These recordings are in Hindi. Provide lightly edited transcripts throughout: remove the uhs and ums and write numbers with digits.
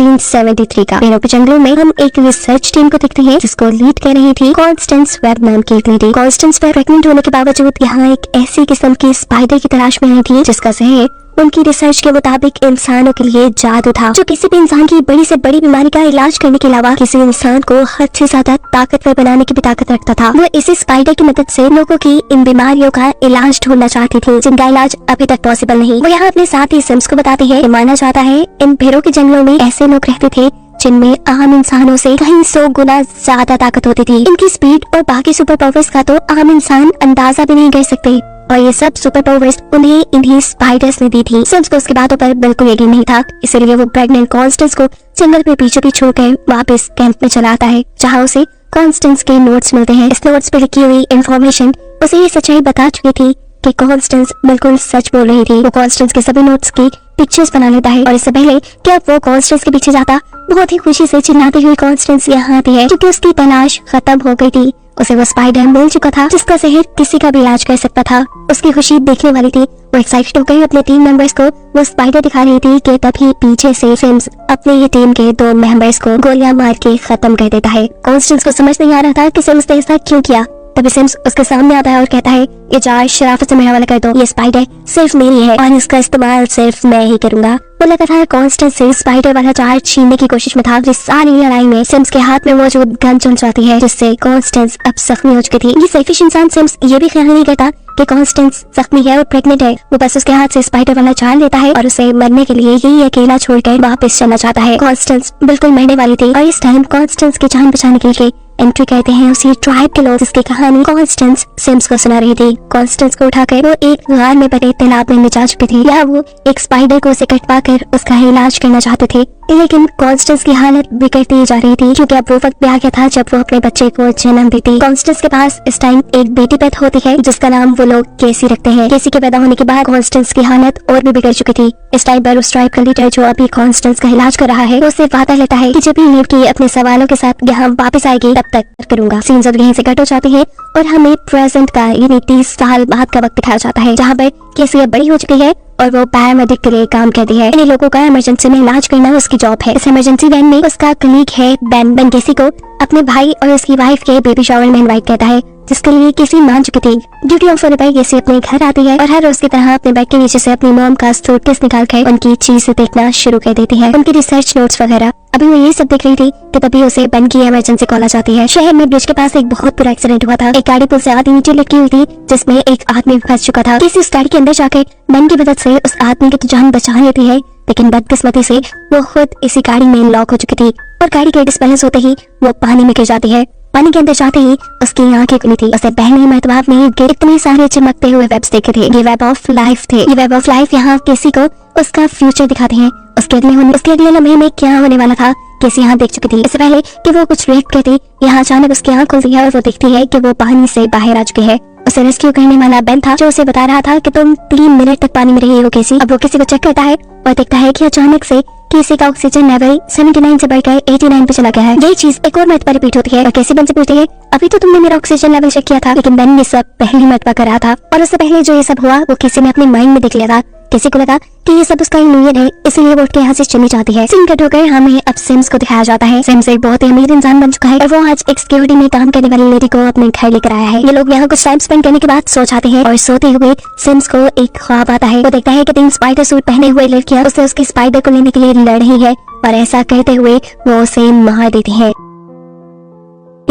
1973 का। पेरू के जंगलों में हम एक रिसर्च टीम को देखते हैं जिसको लीड कर रही थी कॉन्स्टेंस वेब नाम की एक लेडी। कॉन्स्टेंस वेब प्रेग्नेंट होने के बावजूद यहाँ एक ऐसी किस्म की स्पाइडर की तलाश में आई थी जिसका जहर उनकी रिसर्च के मुताबिक इंसानों के लिए जादू था, जो किसी भी इंसान की बड़ी से बड़ी बीमारी का इलाज करने के अलावा किसी इंसान को हद से ज्यादा ताकतवर बनाने की भी ताकत रखता था। वो इसी स्पाइडर की मदद से लोगों की इन बीमारियों का इलाज ढूंढना चाहती थी जिनका इलाज अभी तक पॉसिबल नहीं। वो यहाँ अपने साथ ही सिम्स को बताती है कि माना जाता है इन पेरू के जंगलों में ऐसे लोग रहते थे जिनमें आम इंसानों से कहीं 100 गुना ज्यादा ताकत होती थी। इनकी स्पीड और बाकी सुपर पावर्स का तो आम इंसान अंदाजा भी नहीं कर सकते, और ये सब सुपर पावर्स उन्हें इन्हीं स्पाइडर्स ने दी थी। सिम्स को उसकी बातों पर बिल्कुल यकीन नहीं था, इसलिए वो प्रेग्नेंट कॉन्स्टेंस को जंगल में पीछे भी छोड़कर वापस कैंप में चला आता है, जहाँ उसे कॉन्स्टेंस के नोट्स मिलते हैं। इस नोट्स पे लिखी हुई इंफॉर्मेशन उसे ये सच्चाई बता चुकी थी कि कॉन्स्टेंस बिल्कुल सच बोल रही थी। वो कॉन्स्टेंस के सभी नोट्स की पिक्चर्स बना लेता है, और इससे पहले कि अब वो कॉन्स्टेंस के पीछे जाता, बहुत ही खुशी से चिल्लाती हुई कॉन्स्टेंस यहाँ आती है क्योंकि उसकी तलाश खत्म हो गई थी। उसे वो स्पाइडर मिल चुका था जिसका जहर किसी का भी इलाज कर सकता था। उसकी खुशी देखने वाली थी। वो एक्साइटेड होकर अपने टीम मेंबर्स को वो स्पाइडर दिखा रही थी कि तभी पीछे से सिम्स अपने ये टीम के 2 मेंबर्स को गोलियां मार के खत्म कर देता है। कॉन्स्टेंस को समझ नहीं आ रहा था कि सिम्स ने ऐसा क्यों किया। तभी सिम्स उसके सामने आता है और कहता है, ये जार शराफत से मेरा वाला कर दो, ये स्पाइडर सिर्फ मेरी है और इसका इस्तेमाल सिर्फ मैं ही करूंगा। वो लगातार कॉन्स्टेंस से स्पाइडर वाला जार छीनने की कोशिश में था। इस सारी लड़ाई में सिम्स के हाथ में मौजूद गन चल जाती है जिससे कॉन्स्टेंस अब जख्मी हो चुकी थी। ये सेल्फिश इंसान सिम्स ये भी ख्याल नहीं करता कि कॉन्स्टेंस जख्मी है और प्रेग्नेंट है। वो बस उसके हाथ से स्पाइडर वाला जार लेता है और उसे मरने के लिए यही अकेला छोड़कर वापस चलना चाहता है। कॉन्स्टेंस बिल्कुल मरने वाली थी और इस टाइम कॉन्स्टेंस की जान बचाने के लिए एंट्री करते हैं उसी ट्राइब के लोग जिसकी कहानी कॉन्स्टेंस सिम्स को सुना रही थी। कॉन्स्टेंस को उठाकर वो एक गार में बने तालाब में जा चुके थे। यहाँ वो एक स्पाइडर को उसे कटवा कर उसका इलाज करना चाहते थे, लेकिन कॉन्स्टेंस की हालत बिगड़ती जा रही थी क्योंकि अब वो वक्त भी आ गया था जब वो अपने बच्चे को जन्म देती। कॉन्स्टेंस के पास इस टाइम एक बेटी पैदा होती है जिसका नाम वो लोग केसी रखते हैं। केसी के पैदा होने के बाद कॉन्स्टेंस की हालत और भी बिगड़ चुकी थी। इस टाइम पर उस ट्राइब का लीडर जो अभी कॉन्स्टेंस का इलाज कर रहा है, वो उससे वादा लेता है कि जब भी लड़की अपने सवालों के साथ यहाँ वापस आएगी तब तक करूंगा। सीन्स अब यहीं से कट हो जाती है और हमें प्रेजेंट का यानी 30 साल बाद का वक्त दिखाया जाता है, जहाँ पर केसी अब बड़ी हो चुकी है और वो पैरामेडिक के लिए काम करती है। इन लोगों का इमरजेंसी में इलाज करना उसकी जॉब है। इस इमरजेंसी वैन में उसका कलीग है बेन। बेन केसी को अपने भाई और उसकी वाइफ के बेबी शावर में इनवाइट करता है जिसके लिए केसी मान चुकी थी। ड्यूटी ऑफ होने पर केसी अपने घर आती है और हर रोज की तरह अपने बेड के नीचे से अपनी मॉम का सूटकेस निकाल कर उनकी चीजें देखना शुरू कर देती है, उनकी रिसर्च नोट्स वगैरह। अभी वो ये सब देख रही थी कि तभी उसे बेन की इमरजेंसी कॉल आ जाती है। शहर में ब्रिज के पास एक बहुत बुरा एक्सीडेंट हुआ था। एक गाड़ी पुल से आधी नीचे लटकी हुई थी जिसमें एक आदमी फंस चुका था। केसी उस गाड़ी के अंदर जाकर बेन की मदद से उस आदमी की तो जान बचा लेती है, लेकिन बदकिस्मती से वो खुद इसी गाड़ी में लॉक हो चुकी थी और गाड़ी के डिस्बैलेंस होते ही वो पानी में गिर जाती है। पानी के अंदर जाते ही उसकी आंखें खुली थी। उसे पहली मर्तबा में इतने सारे चमकते हुए वेब्स देखे थे। ये वेब ऑफ लाइफ थे। ये वेब ऑफ लाइफ यहाँ केसी को उसका फ्यूचर दिखाते हैं। उसके अगले लम्हे में क्या होने वाला था केसी यहाँ देख चुकी थी। इससे पहले कि वो कुछ रिएक्ट करती, यहाँ अचानक उसकी आंख खुलती है और वो देखती है कि वो पानी से बाहर आ चुकी है। उसे रेस्क्यू करने वाला बेन था जो उसे बता रहा था कि तुम 3 मिनट तक पानी में रही हो केसी। अब वो किसी को चेक करता है और देखता है कि अचानक से केसी का ऑक्सीजन लेवल 79 से बढ़कर 89 पे चला गया है। यही चीज एक और मर्तबा रिपीट होती है और केसी बेन से पूछती है, अभी तो तुमने मेरा ऑक्सीजन लेवल चेक किया था। लेकिन बेन ये सब पहली मर्तबा कर रहा था और उससे पहले जो ये सब हुआ वो किसी ने अपने माइंड में देख लिया था। किसी को लगा कि ये सब उसका इल्यूजन है, इसीलिए वो उठ के यहाँ से चलनी चाहती है। सीन कट होकर हमें अब सिम्स को दिखाया जाता है। सिम्स एक बहुत ही अमीर इंसान बन चुका है और वो आज एक सिक्योरिटी में काम करने वाली लेडी को अपने घर लेकर आया है। ये लोग यहाँ कुछ टाइम स्पेंड करने के बाद सो जाते हैं और सोते हुए सिम्स को एक ख्वाब आता है। वो देखता है कि 3 स्पाइडर सूट पहने हुए लड़कियां उससे उसके स्पाइडर को लेने के लिए लड़ रही है और ऐसा कहते हुए वो उसे मार देती है।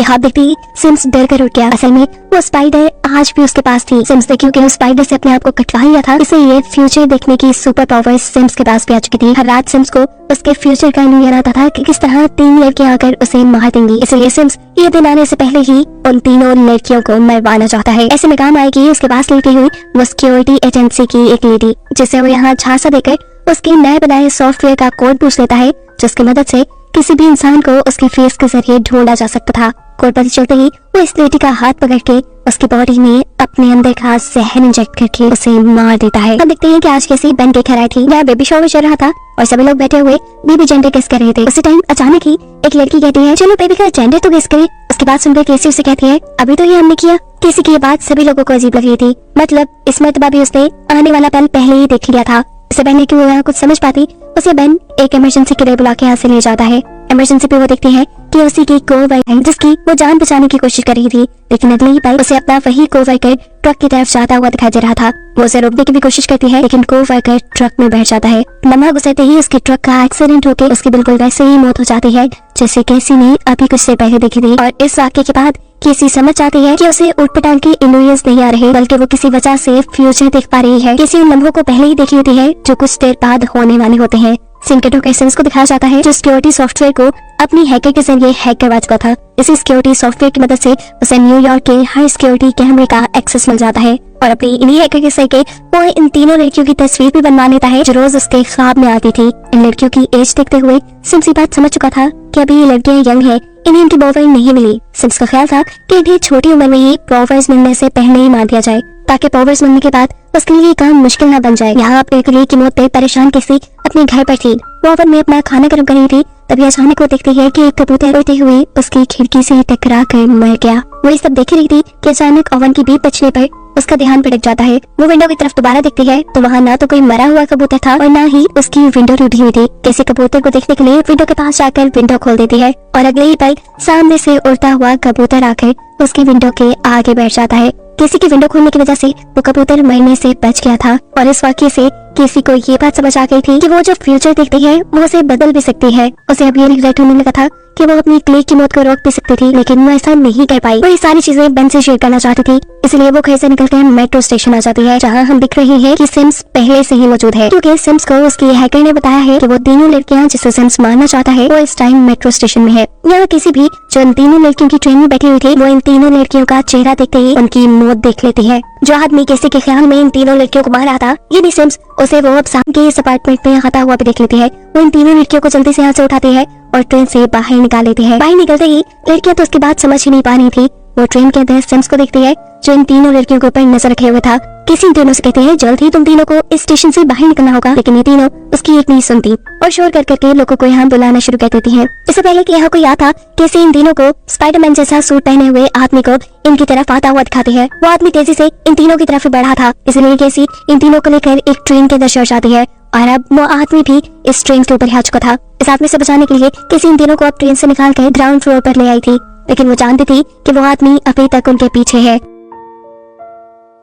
हाथ देखते ही सिम्स डर कर उठ गया। असल में वो स्पाइडर आज भी उसके पास थी। सिम्स ने क्योंकि उस स्पाइडर से अपने आप को कटवा लिया था, इसलिए फ्यूचर देखने की सुपर पावर सिम्स के पास भी आ चुकी थी। हर रात सिम्स को उसके फ्यूचर का इल्यूजन आता था कि किस तरह 3 लड़कियां आकर उसे मार देंगी। इसलिए सिम्स ये दिन आने से पहले ही उन तीनों लड़कियों को मरवाना चाहता है। ऐसे में काम आएगी उसके पास लेटी हुई वो सिक्योरिटी एजेंसी की एक लेडी, जिसे वो यहाँ झांसा देकर उसके नए बनाए सॉफ्टवेयर का कोड पूछ लेता है जिसकी मदद से किसी भी इंसान को उसके फेस के जरिए ढूंढा जा सकता था। कोड पता चलते ही वो इस लेडी का हाथ पकड़ के उसकी बॉडी में अपने अंदर का जहर इंजेक्ट करके उसे मार देता है। अब देखते हैं कि आज कैसी बेन के घर आई थी। यहाँ बेबी शॉवर चल रहा था और सभी लोग बैठे हुए बेबी जेंडर गेस कर रहे थे। उसी टाइम अचानक ही एक लड़की कहती है, चलो बेबी का जेंडर तो गेस करें। उसके बाद सुनकर केसी उसे कहती है, अभी तो ये हमने किया। केसी की ये बात सभी लोगों को अजीब लग रही थी। मतलब इस मर्तबा भी उसने आने वाला पल पहले ही देख लिया था। उसे बहन कि वो यहाँ कुछ समझ पाती, उसे बेन एक इमरजेंसी के लिए बुला के यहाँ से ले जाता है। इमरजेंसी पे वो देखती है कि उसी की कोवर्कर है जिसकी वो जान बचाने की कोशिश कर रही थी, लेकिन अगले ही पल उसे अपना वही कोवर्कर ट्रक की तरफ जाता हुआ दिखाई दे रहा था। वो उसे रोकने की भी कोशिश करती है, लेकिन कोवर्कर ट्रक में बैठ जाता है। लम्हा गुजरते ही उसके ट्रक का एक्सीडेंट होकर उसकी बिल्कुल वैसे ही मौत हो जाती है जैसे कैसी ने अभी कुछ देर पहले देखी थी। और इस वाक्य के बाद केसी समझ जाती है कि उसे ऊटपटांग की इल्यूजन्स नहीं आ रहे, बल्कि वो किसी वजह से फ्यूचर देख पा रही है। केसी उन लम्हों को पहले ही देख लेती है जो कुछ देर बाद होने वाले होते हैं। सिंकेटो के सेंस को दिखाया जाता है जो सिक्योरिटी सॉफ्टवेयर को अपनी हैकर के जरिए हैक करवा चुका था। इसी सिक्योरिटी सॉफ्टवेयर की मदद से उसे न्यूयॉर्क के हाई सिक्योरिटी कैमरे का एक्सेस मिल जाता है और अपनी इन्हीं हैकर के सहारे वो इन तीनों लड़कियों की तस्वीर भी बनवा लेता है जो रोज उसके ख्वाब में आती थी। इन लड़कियों की एज देखते हुए सिम्स बात समझ चुका था कि अभी ये लड़कियां यंग है, इन्हें इनकी पॉवर नहीं मिली। सिम्स का ख्याल था कि इन्हें छोटी उम्र में ही पॉवर्स मिलने से पहले ही मार दिया जाए ताकि पॉवर्स मिलने के बाद उसके लिए काम मुश्किल न बन जाए। यहाँ अपने कलीग की मौत पे परेशान केसी अपने घर पर थी। वो ओवन में अपना खाना गर्म कर रही थी, तभी अचानक वो देखती है कि एक कबूतर उड़ते हुए उसकी खिड़की से टकरा कर मर गया। वो ये सब देख रही थी कि अचानक ओवन की बीप बचने पर उसका ध्यान भटक जाता है। वो विंडो की तरफ दोबारा देखती है तो वहाँ ना तो कोई मरा हुआ कबूतर था और ना ही उसकी विंडो टूटी हुई थी। किसी कबूतर को देखने के लिए विंडो के पास जाकर विंडो खोल देती है और अगले ही पल सामने से उड़ता हुआ कबूतर आकर उसकी विंडो के आगे बैठ जाता है। किसी की विंडो खोलने की वजह से वो कबूतर मरने से बच गया था और इस वाक्य से किसी को ये बात समझ आ गई थी कि वो जो फ्यूचर देखती है वो उसे बदल भी सकती है। उसे अब ये रिग्रेट होने लगा था कि वो अपनी क्लिक की मौत को रोक भी सकती थी, लेकिन वो ऐसा नहीं कर पाई। वो ये सारी चीजें बेन से शेयर करना चाहती थी, इसलिए वो घर से निकलकर मेट्रो स्टेशन आ जाती है जहाँ हम दिख रही है कि सिम्स पहले से ही मौजूद है, क्योंकि सिम्स को उसकी हैकर ने बताया है कि वो तीनों लड़कियां जिसे सिम्स मारना चाहता है वो इस टाइम मेट्रो स्टेशन में है। यहाँ किसी भी जो इन तीनों लड़कियों की ट्रेन में बैठी हुई थी वो इन तीनों लड़कियों का चेहरा देखते ही उनकी मौत देख लेती है। जो आदमी किसी के ख्याल में इन तीनों लड़कियों को मार रहा था ये भी सिम्स उसे वो अब सामने के इस अपार्टमेंट में आता हुआ भी देख लेती है। वो इन तीनों लड़कियों को जल्दी से यहाँ से उठाती है और ट्रेन से बाहर निकाल लेती है। बाहर निकलते ही लड़कियां तो उसकी बात समझ ही नहीं पा रही थी। वो ट्रेन के अंदर सिम्स को देखती है जो इन तीनों लड़कियों के ऊपर नजर रखे हुए था। किसी इन तीनों से कहते हैं जल्द ही तुम तीनों को इस स्टेशन से बाहर निकलना होगा, लेकिन ये तीनों उसकी एक नहीं सुनती और शोर कर करके लोगों को यहाँ बुलाना शुरू कर देती है। इससे पहले कि यहाँ कोई आता कैसे इन तीनों को स्पाइडरमैन जैसा सूट पहने हुए आदमी को इनकी तरफ आता हुआ दिखाती है। वो आदमी तेजी से इन तीनों की तरफ बढ़ा था, इसलिए कैसी इन तीनों को लेकर एक ट्रेन के अंदर चढ़ जाती है और अब वो आदमी भी इस ट्रेन के ऊपर आ चुका था। इस आदमी से बचाने के लिए किसी इन तीनों को अब ट्रेन से निकाल कर ग्राउंड फ्लोर पर ले आई थी, लेकिन वो जानती थी कि वो आदमी अभी तक उनके पीछे है।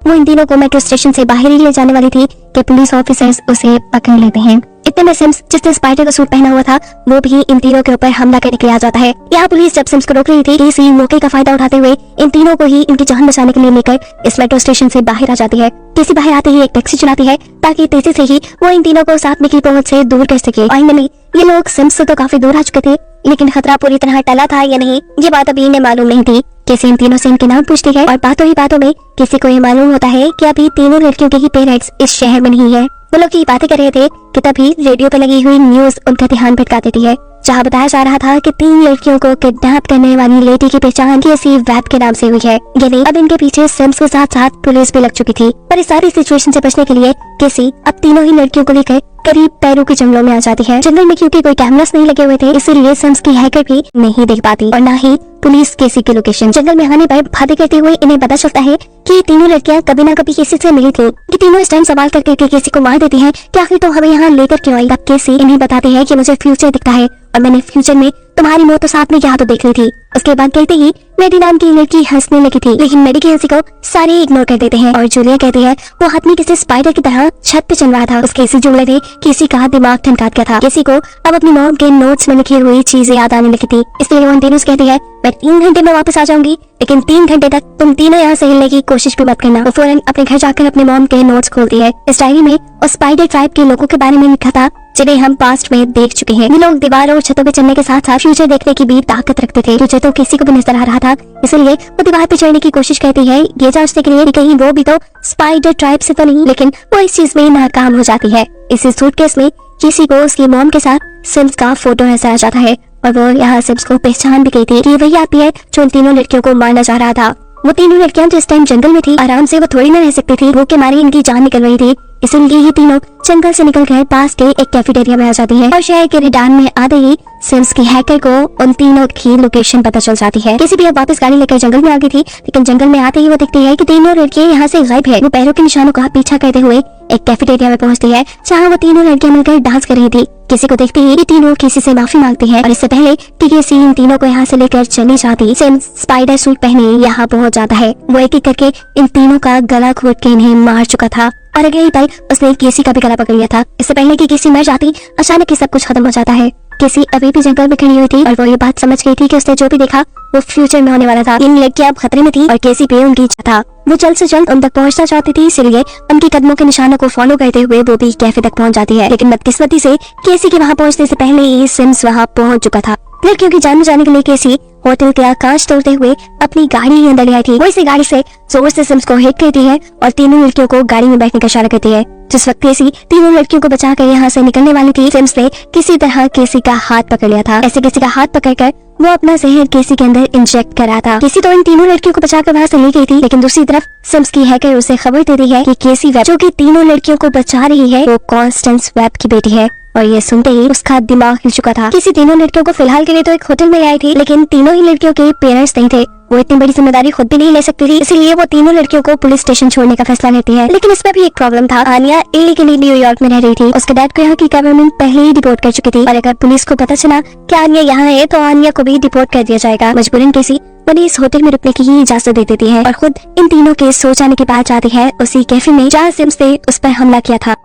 वो इन तीनों को मेट्रो स्टेशन से बाहर ही ले जाने वाली थी कि पुलिस ऑफिसर्स उसे पकड़ लेते हैं। इतने में सिम्स जिसने स्पाइडर का सूट पहना हुआ था वो भी इन तीनों के ऊपर हमला करने के लिए आ जाता है। यहाँ पुलिस जब सिम्स को रोक रही थी केसी मौके का फायदा उठाते हुए इन तीनों को ही इनकी जान बचाने के लिए लेकर इस मेट्रो स्टेशन से बाहर आ जाती है। केसी बाहर आते ही एक टैक्सी चलाती है ताकि तेजी से ही वो इन तीनों को साथ में की पहुंच से दूर कर सके। फाइनली ये लोग सिम्स से तो काफी दूर आ चुके थे, लेकिन खतरा पूरी तरह टला था या नहीं ये बात अभी इन्हें मालूम नहीं थी। केसी इन तीनों से इनके नाम पूछती है और बातों ही बातों में किसी को ये मालूम होता है कि अभी तीनों लड़कियों के ही पेरेंट्स इस शहर में नहीं है। वो लोग ये बातें कर रहे थे कि तभी रेडियो पर लगी हुई न्यूज उनका ध्यान भटका देती है, जहाँ बताया जा रहा था कि 3 लड़कियों को किडनैप करने वाली लेडी की पहचान केसी वेब के नाम से हुई है। यानी अब इनके पीछे सिम्स के साथ साथ पुलिस भी लग चुकी थी। पर इस सारी सिचुएशन से बचने के लिए केसी अब तीनों ही लड़कियों को लेकर करीब पेरू के जंगलों में आ जाती है। जंगल में क्योंकि कोई कैमरास नहीं लगे हुए थे इसलिए सिम्स की हैकर भी नहीं देख पाती और न ही पुलिस केसी की लोकेशन। जंगल में आने पर बातें करते हुए इन्हें पता चलता है कि तीनों लड़कियां कभी ना कभी केसी से मिली थी। ये तीनों इस टाइम सवाल करके केसी को मार देती हैं कि आखिर तो हमें यहाँ लेकर क्यों आई। तब केसी इन्हें बताती है कि मुझे फ्यूचर दिखता है और मैंने फ्यूचर में तुम्हारी मौत तो साथ में यहाँ तो देख ली थी। उसके बाद कहते ही मेडी नाम की लड़की हंसने लगी थी, लेकिन मेडी की हंसी को सारे इग्नोर कर देते हैं और जूलिया कहती है वो हाथ में किसी स्पाइडर की तरह छत पे चल रहा था। उसके इसी जुमले थे किसी का दिमाग ठनका गया था। किसी को अब अपनी मॉम के नोट्स में लिखी हुई चीजें याद आने लगी थी, इसलिए वो इन तीनों से कहती है मैं 3 घंटे में वापस आ जाऊंगी, लेकिन 3 घंटे तक तुम तीनों यहाँ से हिलने की कोशिश भी मत करना। वो फौरन अपने घर जाकर अपने मॉम के नोट्स खोलती है। इस डायरी में उस स्पाइडर ट्राइब के लोगों के बारे में लिखा था जिन्हें हम पास्ट में देख चुके हैं। ये लोग दीवारों और छतों पे चढ़ने के साथ साथ फ्यूचर देखने की भी ताकत रखते थे। फ्यूचर तो किसी को भी नजर आ रहा था, इसलिए वो दीवार पे चढ़ने की कोशिश करती है ये जांचने के लिए कि कहीं वो भी तो स्पाइडर ट्राइब से तो नहीं, लेकिन वो इस चीज में नाकाम हो जाती है। इसी सूटकेस में किसी को उसकी मॉम के साथ सिम्स का फोटो नजर आ जाता है और वो यहाँ सिम्स को पहचान भी गई थी कि वही आती है जो इन तीनों लड़कियों को मारना चाह रहा था। वो तीनों लड़कियां जिस टाइम जंगल में थी आराम से वो थोड़ी ना रह सकती थी, भूख के मारे इनकी जान निकल रही थी, इसलिए ये तीनों जंगल से निकलकर पास के एक कैफेटेरिया में आ जाती है और शहर के मैदान में आते ही सिम्स की हैकर को उन तीनों की लोकेशन पता चल जाती है। किसी भी अब वापस गाड़ी लेकर जंगल में आ गई थी, लेकिन जंगल में आते ही वो देखती है कि तीनों लड़कियां यहाँ से गायब है। वो पैरों के निशानों का पीछा करते हुए एक कैफेटेरिया में पहुंचती है जहाँ वो तीनों लड़कियां मिलकर डांस कर रही थी। किसी को देखते ही ये तीनों किसी से माफी मांगती है और इससे पहले कि किसी इन तीनों को यहाँ से लेकर चली जाती, सिम्स स्पाइडर सूट पहने यहाँ पहुंच जाता है। वो एक एक करके इन तीनों का गला घोट के इन्हें मार चुका था और अगले ही पल उसने केसी का भी गला पकड़ लिया था। इससे पहले कि केसी मर जाती, अचानक ही सब कुछ खत्म हो जाता है। केसी अभी भी जंगल में खड़ी हुई थी और वो ये बात समझ गई थी कि उसने जो भी देखा वो फ्यूचर में होने वाला था। इन लड़कियां अब खतरे में थी और केसी पे उनकी इच्छा था। वो जल्द से जल्द उन तक पहुंचना चाहती थी, इसलिए उनके कदमों के निशानों को फॉलो करते हुए वो भी कैफे तक पहुंच जाती है। लेकिन बदकिस्मती से केसी के वहां पहुंचने से पहले ही सिम्स वहां पहुंच चुका था। लड़कियों की जान बचाने के लिए केसी होटल का कांच तोड़ते हुए अपनी गाड़ी के अंदर ले आई थी। वो इसी गाड़ी से जोर से सिम्स को हिट करती है और तीनों लड़कियों को गाड़ी में बैठने का इशारा करती है। जिस वक्त केसी तीनों लड़कियों को बचाकर यहाँ से निकलने वाली थी, सिम्स ने किसी तरह केसी का हाथ पकड़ लिया था। ऐसे किसी का हाथ पकड़कर वो अपना जहर केसी के अंदर इंजेक्ट कर रहा था। केसी तो इन तीनों लड़कियों को बचाकर वहाँ से ले गई थी, लेकिन दूसरी तरफ सिम्स की हैकर उसे खबर दे दी है कि केसी वेब, जो कि तीनों लड़कियों को बचा रही है, वो कॉन्स्टेंस वेब की बेटी है। और ये सुनते ही उसका दिमाग हिल चुका था। किसी तीनों लड़कियों को फिलहाल के लिए तो एक होटल में आई थी, लेकिन तीनों ही लड़कियों के पेरेंट्स नहीं थे। वो इतनी बड़ी जिम्मेदारी खुद भी नहीं ले सकती थी, इसलिए वो तीनों लड़कियों को पुलिस स्टेशन छोड़ने का फैसला लेती है। लेकिन इसमें भी एक प्रॉब्लम था। आनिया इलीगली न्यूयॉर्क में रह रही थी। उसके डैड को यहाँ की गवर्नमेंट पहले ही डिपोर्ट कर चुकी थी और अगर पुलिस को पता चला कि आनिया यहाँ है तो आनिया को भी डिपोर्ट कर दिया जाएगा। मजबूरन केसी उन्हें इस होटल में रुकने की ही इजाजत दे देती है और खुद इन तीनों के सो जाने के बाद जाती है उसी कैफे में जहाँ सिम्स ने उस पर हमला किया था।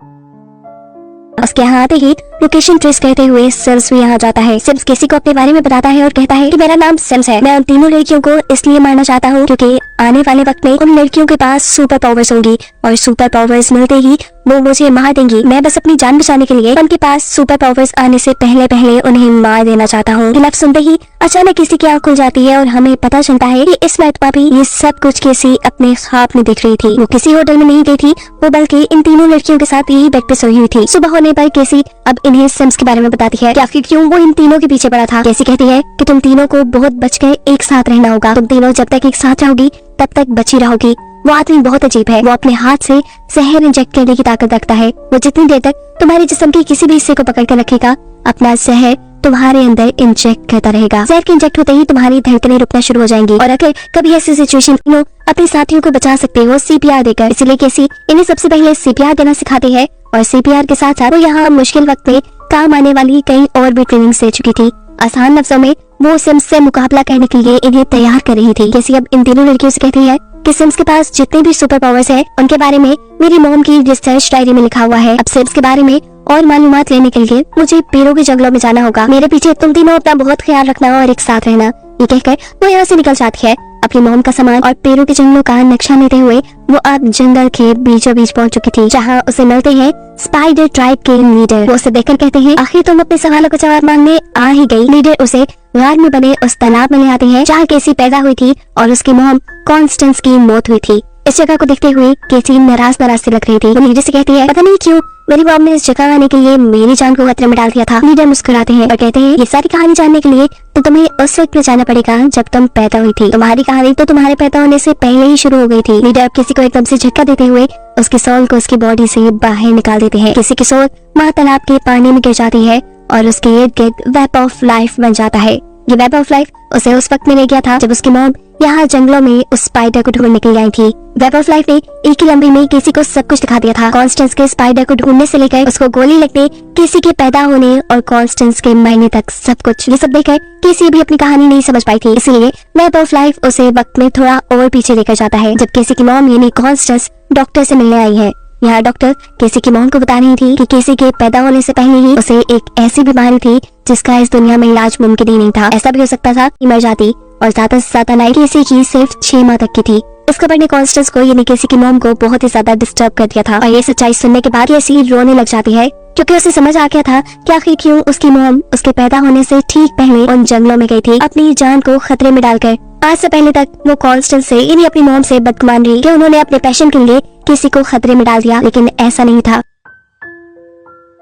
उसके यहाँ आते ही लोकेशन ट्रेस करते हुए सिम्स भी यहाँ जाता है। सिम्स केसी को अपने बारे में बताता है और कहता है कि मेरा नाम सिम्स है। मैं उन तीनों लड़कियों को इसलिए मारना चाहता हूँ क्योंकि आने वाले वक्त में उन लड़कियों के पास सुपर पावर्स होंगी और सुपर पावर्स मिलते ही वो मुझे मार देंगी। मैं बस अपनी जान बचाने के लिए उनके पास सुपर पावर्स आने से पहले उन्हें मार देना चाहता हूँ। लफ्ज़ सुनते ही अचानक किसी की आँख खुल जाती है और हमें पता चलता है कि इस मरतबा भी ये सब कुछ केसी अपने ख्वाब में देख रही थी। वो किसी होटल में नहीं गई थी, वो बल्कि इन तीनों लड़कियों के साथ यही बेड पे सोई हुई थी। सुबह होने पर केसी अब इन्हें सिम्स के बारे में बताती है कि आखिर क्यों वो इन तीनों के पीछे पड़ा था। केसी कहती है कि तुम तीनों को बहुत बचकर एक साथ रहना होगा। तुम तीनों जब तक एक साथ रहोगी तब तक बची रहोगी। वो आदमी बहुत अजीब है। वो अपने हाथ से जहर इंजेक्ट करने की ताकत रखता है। वो जितनी देर तक तुम्हारे जिस्म के किसी भी हिस्से को पकड़ कर रखेगा, अपना जहर तुम्हारे अंदर इंजेक्ट करता रहेगा। जहर के इंजेक्ट होते ही तुम्हारी धड़कनें रुकना शुरू हो जाएंगी और अगर कभी ऐसी सिचुएशन में अपने साथियों को बचा सकते हो सीपीआर देकर। इसलिए केसी इन्हें सबसे पहले सीपीआर देना सिखाती है और सीपीआर के साथ साथ वो यहाँ मुश्किल वक्त में काम आने वाली कई और भी ट्रेनिंग दे चुकी थी। आसान लफ्जों में वो सिम्स से मुकाबला करने के लिए इन्हें तैयार कर रही थी। केसी अब इन तीनों लड़कियों से कहती है कि सिम्स के पास जितने भी सुपर पावर्स है उनके बारे में मेरी मॉम की रिसर्च डायरी में लिखा हुआ है। अब सिम्स के बारे में और मालूमात लेने के लिए मुझे पेरू के जंगलों में जाना होगा। मेरे पीछे तुम तीनों अपना बहुत ख्याल रखना और एक साथ रहना। ये कहकर वो यहाँ से निकल जाती है। अपनी मॉम का सामान और पेरू के जंगलों का नक्शा लेते हुए वो अब जंगल के बीचों बीच पहुंच चुकी थी, जहाँ उसे मिलते हैं स्पाइडर ट्राइब के लीडर। वो उसे देखकर कहते हैं आखिर तुम अपने सवालों का जवाब मांगने आ ही गई। लीडर उसे गार में बने उस तालाब में ले आते हैं जहाँ केसी पैदा हुई थी और उसकी मॉम कॉन्स्टेंस की मौत हुई थी। इस जगह को देखते हुए केसी नाराज से लग रही थी। वो लीडर से कहती है पता नहीं क्यों मेरी मॉम ने इस जगह आने के लिए मेरी जान को खतरे में डाल दिया था। लीडर मुस्कुराते हैं और कहते हैं ये सारी कहानी जानने के लिए तो तुम्हें उस वक्त में जाना पड़ेगा जब तुम पैदा हुई थी। तुम्हारी कहानी तो तुम्हारे पैदा होने से पहले ही शुरू हो गई थी। लीडर अब किसी को एकदम से झटका देते हुए उसके सोल को उसकी बॉडी से बाहर निकाल देते हैं। किसी की सोल वहाँ तालाब के पानी में गिर जाती है और उसके इर्द गिर्द वेब ऑफ लाइफ बन जाता है। ये वेब ऑफ लाइफ उसे उस वक्त में ले गया था जब उसकी मॉम यहाँ जंगलों में उस स्पाइडर को ढूंढने के लिए आई थी। वेब ऑफ लाइफ ने एक ही लम्बे में केसी को सब कुछ दिखा दिया था। कॉन्स्टेंस के स्पाइडर को ढूंढने से लेकर उसको गोली लगने, केसी के पैदा होने और कॉन्स्टेंस के मरने तक सब कुछ। ये सब देखकर केसी भी अपनी कहानी नहीं समझ पाई थी, इसलिए वेब ऑफ लाइफ उसे वक्त में थोड़ा और पीछे लेकर जाता है जब केसी की मॉम यानी कॉन्स्टेंस डॉक्टर से मिलने आई है। यहाँ डॉक्टर केसी की मॉम को बता रही थी कि केसी के पैदा होने से पहले ही उसे एक ऐसी बीमारी थी जिसका इस दुनिया में इलाज मुमकिन ही नहीं था। ऐसा भी हो सकता था कि मर जाती और ज्यादा से ज्यादा नाइट केसी की सिर्फ 6 माह तक की थी। इस खबर ने कॉन्स्टेंस को यानी केसी की मॉम को बहुत ही ज्यादा डिस्टर्ब कर दिया था और ये सच्चाई सुनने के बाद केसी रोने लग जाती है क्योंकि उसे समझ आ गया था कि आखिर क्यों उसकी मॉम उसके पैदा होने से ठीक पहले उन जंगलों में गई थी अपनी जान को खतरे में डालकर। आज से पहले तक वो कॉन्स्टेंस से यानी अपनी मॉम से बदगुमान रही कि उन्होंने अपने पैशन के लिए किसी को खतरे में डाल दिया, लेकिन ऐसा नहीं था।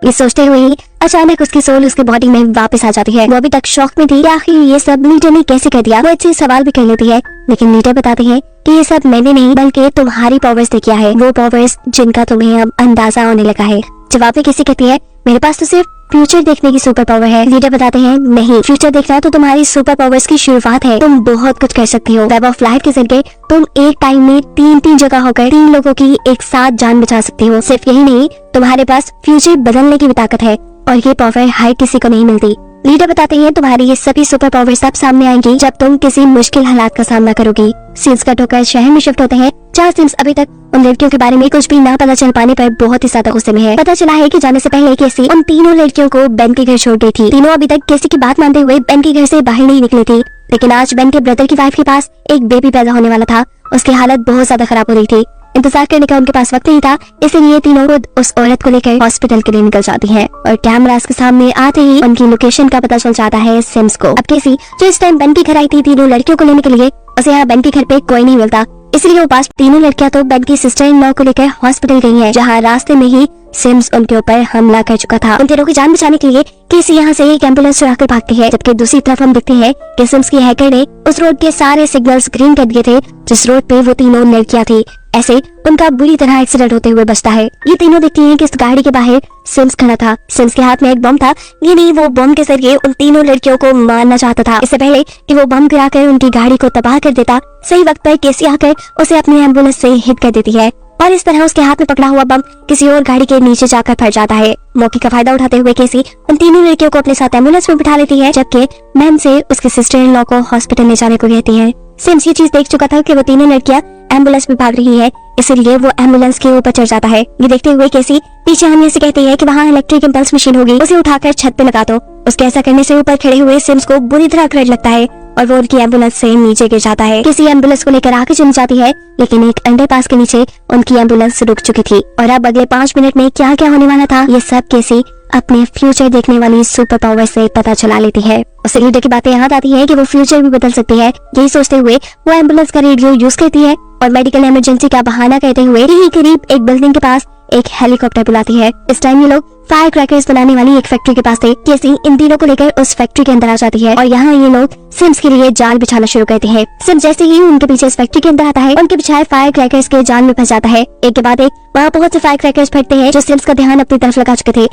ये सोचते हुए ही अचानक उसकी सोल उसकी बॉडी में वापस आ जाती है। वो अभी तक शौक में थी कि आखिर ये सब लीडर ने कैसे कर दिया। वो अच्छे सवाल भी कर लेती है, लेकिन लीडर बताते हैं कि ये सब मैंने नहीं बल्कि तुम्हारी पावर्स ने किया है, वो पावर्स जिनका तुम्हें अब अंदाजा होने लगा है। जवाब में केसी कहती है मेरे पास तो सिर्फ फ्यूचर देखने की सुपर पावर है। लीडर बताते हैं नहीं, फ्यूचर देखना तो तुम्हारी सुपर पावर्स की शुरुआत है, तुम बहुत कुछ कर सकती हो। वेब ऑफ लाइफ के जरिए तुम एक टाइम में तीन जगह होकर 3 लोगों की एक साथ जान बचा सकती हो। सिर्फ यही नहीं, तुम्हारे पास फ्यूचर बदलने की भी ताकत है और ये पावर हर किसी को नहीं मिलती। लीडर बताते हैं तुम्हारी ये सभी सुपर पावर्स तब सामने आएंगी जब तुम किसी मुश्किल हालात का सामना करोगी। सीन्स कट होकर शहर में शिफ्ट होते हैं जहाँ सिम्स अभी तक उन लड़कियों के बारे में कुछ भी ना पता चल पाने पर बहुत ही ज्यादा गुस्से में है। पता चला है कि जाने से पहले केसी उन तीनों लड़कियों को बेन के घर छोड़ गई थी। तीनों अभी तक केसी की बात मानते हुए बेन के घर से बाहर नहीं निकली थी, लेकिन आज बेन के ब्रदर की वाइफ के पास एक बेबी पैदा होने वाला था। उसकी हालत बहुत ज्यादा खराब हो रही थी, इंतजार करने का उनके पास वक्त नहीं था, इसलिए तीनों खुद उस औरत को लेकर हॉस्पिटल के लिए निकल जाती हैं और कैमरास के सामने आते ही उनकी लोकेशन का पता चल जाता है सिम्स को। अब केसी जो इस टाइम बेन के घर आई थी तीनों लड़कियों को लेने के लिए, उसे यहाँ बेन के घर पे कोई नहीं मिलता, इसलिए वो पास तीनों लड़कियां तो बेन की सिस्टर इन लॉ को लेकर हॉस्पिटल गई हैं, जहाँ रास्ते में ही सिम्स उनके ऊपर हमला कर चुका था। उन तीनों की जान बचाने के लिए केसी यहाँ से एक एम्बुलेंस चुरा कर भागती है, जबकि दूसरी तरफ हम देखते हैं कि सिम्स की हैकर ने उस रोड के सारे सिग्नल्स ग्रीन कर दिए थे जिस रोड पे वो तीनों लड़कियां थी। ऐसे उनका बुरी तरह एक्सीडेंट होते हुए बचता है। ये तीनों देखती हैं कि इस गाड़ी के बाहर सिम्स खड़ा था। सिम्स के हाथ में एक बम था, ये नहीं वो बम के जरिए उन तीनों लड़कियों को मारना चाहता था। इससे पहले कि वो बम गिराकर उनकी गाड़ी को तबाह कर देता, सही वक्त पर केसी आकर उसे अपनी एम्बुलेंस से हिट कर देती है और इस तरह उसके हाथ में पकड़ा हुआ बम किसी और गाड़ी के नीचे जाकर फट जाता है। मौके का फायदा उठाते हुए केसी उन तीनों लड़कियों को अपने साथ एम्बुलेंस में बिठा लेती है, जबकि मैन से उसके सिस्टर इन लॉ को हॉस्पिटल ले जाने को कहती है। सिम्स ये चीज देख चुका था कि वो तीनों लड़कियां एम्बुलेंस में भाग रही है, इसलिए वो एम्बुलेंस के ऊपर चढ़ जाता है। ये देखते हुए केसी पीछे हमें से कहती है कि वहाँ इलेक्ट्रिक इम्पल्स मशीन होगी, उसे उठाकर छत पे लगा दो। उसके ऐसा करने से ऊपर खड़े हुए सिम्स को बुरी तरह करंट लगता है और वो उनकी एम्बुलेंस से नीचे गिर जाता है। किसी एम्बुलेंस को लेकर आगे चली जाती है, लेकिन एक अंडरपास के नीचे उनकी एम्बुलेंस रुक चुकी थी और अब अगले 5 मिनट में क्या क्या होने वाला था ये सब केसी अपने फ्यूचर देखने वाली सुपर पावर से पता चला लेती है। उसे लीडर की बातें याद आती है कि वो फ्यूचर भी बदल सकती है। यही सोचते हुए वो एम्बुलेंस का रेडियो यूज करती है और मेडिकल इमरजेंसी का बहाना कहते हुए यही करीब एक बिल्डिंग के पास एक हेलीकॉप्टर बुलाती है। इस टाइम ये लोग फायर क्रैकर्स बनाने वाली एक फैक्ट्री के पास थे। केसी इन तीनों को लेकर उस फैक्ट्री के अंदर आ जाती है और यहाँ ये लोग सिम्स के लिए जाल बिछाना शुरू करते हैं। सिम्स जैसे ही उनके पीछे इस फैक्ट्री के अंदर आता है, उनके बिछाए फायर क्रैकर्स के जाल में फंस जाता है। एक के बाद एक वहाँ बहुत से फायर क्रैकर्स फटते हैं जो सिम्स का ध्यान अपनी तरफ लगा चुके थे।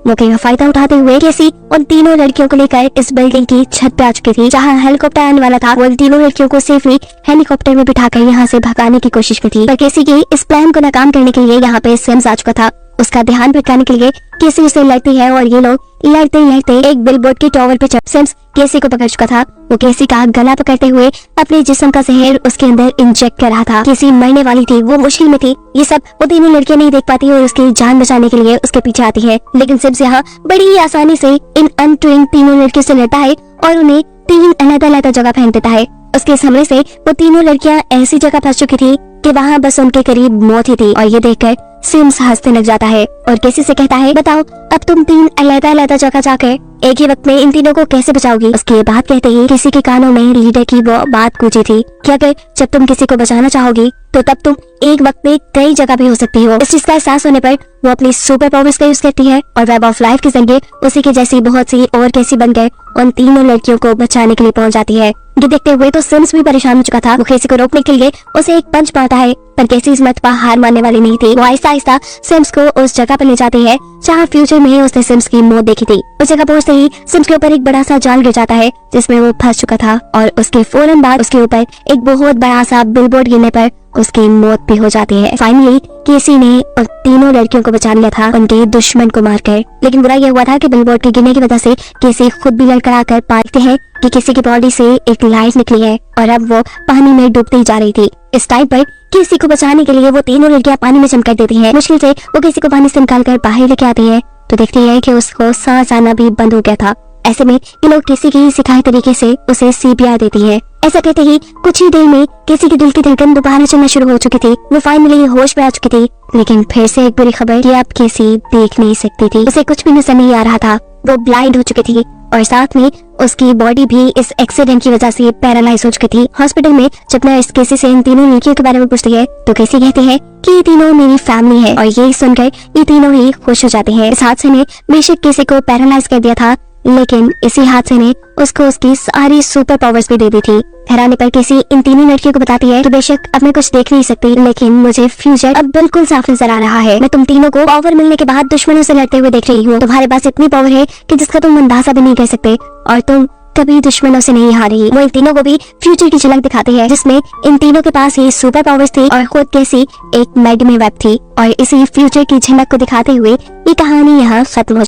मौके का फायदा उठाते हुए केसी उन तीनों लड़कियों को लेकर इस बिल्डिंग की छत पे आ चुकी थी जहां हेलीकॉप्टर आने वाला था। वो उन तीनों लड़कियों को सेफली हेलीकॉप्टर में बिठाकर यहां से भगाने की कोशिश में थी, पर केसी के इस प्लान को नाकाम करने के लिए यहाँ पे सिम्स आ चुका था। उसका ध्यान भटकाने के लिए केसी उसे लड़ती है और ये लोग लड़ते लड़ते एक बिलबोर्ड के टावर पे चढ़ सिम्स केसी को पकड़ चुका था। वो केसी का गला पकड़ते हुए अपने जिस्म का जहर उसके अंदर इंजेक्ट कर रहा था। केसी मरने वाली थी, वो मुश्किल में थी। ये सब वो तीनों लड़कियां नहीं देख पाती और उसकी जान बचाने के लिए उसके पीछे आती है, लेकिन सिम्स यहाँ बड़ी ही आसानी से इन अनट्रेन्ड तीनों लड़कियों से लड़ता है और उन्हें 3 अलग-अलग जगह फेंक देता है। उसके इस हमले से वो तीनों लड़कियां ऐसी जगह फंस चुकी थी कि वहाँ बस उनके करीब मौत ही थी और ये देखकर सिम्स हंसने लग जाता है और केसी से कहता है बताओ अब तुम 3 अलग-अलग जगह जाकर एक ही वक्त में इन तीनों को कैसे बचाओगी। उसकी ये बात कहते ही किसी के कानों में लीडर की वो बात गूंजी थी कि अगर जब तुम किसी को बचाना चाहोगी तो तब तुम एक वक्त में कई जगह भी हो सकती हो। इस चीज का एहसास होने पर वो अपनी सुपर पावर्स का यूज करती है और वेब ऑफ लाइफ के जरिए उसी के जैसी बहुत सी और केसी बनकर उन तीनों लड़कियों को बचाने के लिए पहुंच जाती है। ये देखते हुए तो सिम्स भी परेशान हो चुका था। वो केसी को रोकने के लिए उसे एक पंच मारता है, पर केसी इस मत पर हार मानने वाली नहीं थी। वो आहिस्ता आहिस्ता सिम्स को उस जगह पर ले जाती है जहाँ फ्यूचर में उसने सिम्स की मौत देखी थी। उस जगह पहुंचते ही सिम्स के ऊपर एक बड़ा सा जाल गिर जाता है जिसमें वो फंस चुका था और उसके फौरन बाद उसके ऊपर एक बहुत बड़ा सा बिलबोर्ड गिरने पर उसकी मौत भी हो जाती है। फाइनली केसी ने उन तीनों लड़कियों को बचा लिया था उनके दुश्मन को मारकर, लेकिन बुरा यह हुआ था कि बिलबोर्ड के गिरने की वजह से केसी खुद भी लड़खड़ाकर पाते हैं कि किसी की बॉडी से एक लाइट निकली है और अब वो पानी में डूबती जा रही थी। इस टाइम पर केसी को बचाने के लिए वो तीनों लड़कियां पानी में चमक देती हैं। मुश्किल से वो केसी को पानी से निकालकर बाहर लेके आती है तो देखती है कि उसको सांस आना भी बंद हो गया था। ऐसे में ये लोग केसी की सिखाए तरीके से उसे CPR देती है। ऐसा कहते ही कुछ ही देर में केसी की दिल की धड़कन दोबारा चलना शुरू हो चुकी थी। वो फाइनली होश में आ चुकी थी, लेकिन फिर से एक बुरी खबर कि अब केसी देख नहीं सकती थी। उसे कुछ भी नजर नहीं आ रहा था। वो ब्लाइंड हो चुकी थी और साथ में उसकी बॉडी भी इस एक्सीडेंट की वजह से पैरालाइज हो चुकी थी। हॉस्पिटल में जब नर्स केसी से इन तीनों लड़कियों के बारे में पूछती है तो केसी कहती है कि ये तीनों मेरी फैमिली है और यही सुनकर ये तीनों ही खुश हो जाते हैं। इस हादसे ने बेशक केसी को पैरालाइज कर दिया था, लेकिन इसी हादसे ने उसको उसकी सारी सुपर पावर्स भी दे दी थी। हैरानी पर केसी इन तीनों लड़कियों को बताती है कि बेशक अब मैं कुछ देख नहीं सकती, लेकिन मुझे फ्यूचर अब बिल्कुल साफ नजर आ रहा है। मैं तुम तीनों को पावर मिलने के बाद दुश्मनों से लड़ते हुए देख रही हूँ। तुम्हारे पास इतनी पावर है कि जिसका तुम अंदाजा भी नहीं कर सकते, और तुम कभी दुश्मनों से नहीं हारी। वो इन तीनों को भी फ्यूचर की झलक दिखाते हैं, जिसमें इन तीनों के पास ये सुपर पावर्स थी और खुद कैसी एक मैड में वेब थी। और इसी फ्यूचर की झलक को दिखाते हुए ये कहानी यहाँ खत्म हो